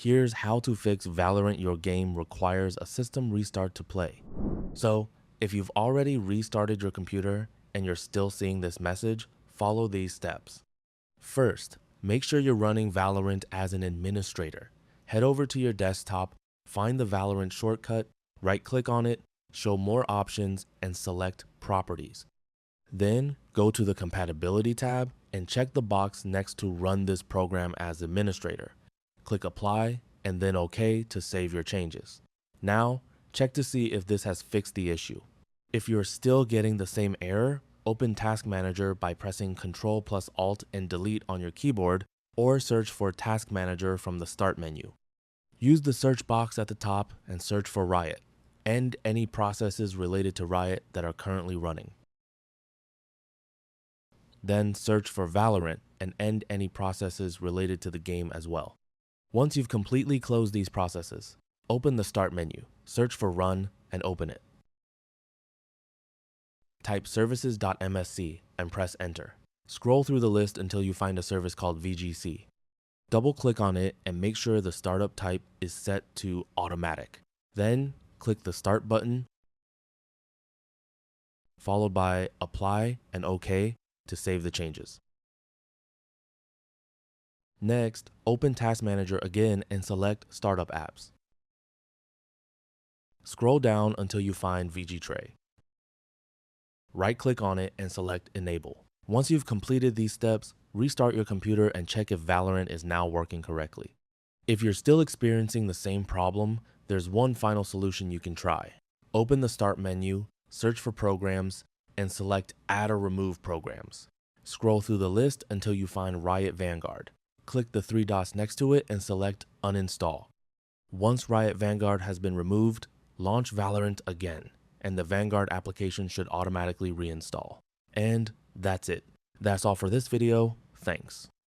Here's how to fix Valorant your game requires a system restart to play. So, if you've already restarted your computer and you're still seeing this message, follow these steps. First, make sure you're running Valorant as an administrator. Head over to your desktop, find the Valorant shortcut, right-click on it, show more options, and select Properties. Then, go to the Compatibility tab and check the box next to Run this program as administrator. Click Apply and then OK to save your changes. Now, check to see if this has fixed the issue. If you're still getting the same error, open Task Manager by pressing Ctrl plus Alt and Delete on your keyboard, or search for Task Manager from the Start menu. Use the search box at the top and search for Riot. End any processes related to Riot that are currently running. Then search for Valorant and end any processes related to the game as well. Once you've completely closed these processes, open the Start menu, search for Run, and open it. Type services.msc and press Enter. Scroll through the list until you find a service called VGC. Double-click on it and make sure the startup type is set to Automatic. Then, click the Start button, followed by Apply and OK to save the changes. Next, open Task Manager again and select Startup Apps. Scroll down until you find VGTray. Right-click on it and select Enable. Once you've completed these steps, restart your computer and check if Valorant is now working correctly. If you're still experiencing the same problem, there's one final solution you can try. Open the Start menu, search for Programs, and select Add or Remove Programs. Scroll through the list until you find Riot Vanguard. Click the three dots next to it and select Uninstall. Once Riot Vanguard has been removed, launch Valorant again, and the Vanguard application should automatically reinstall. And that's it. That's all for this video. Thanks.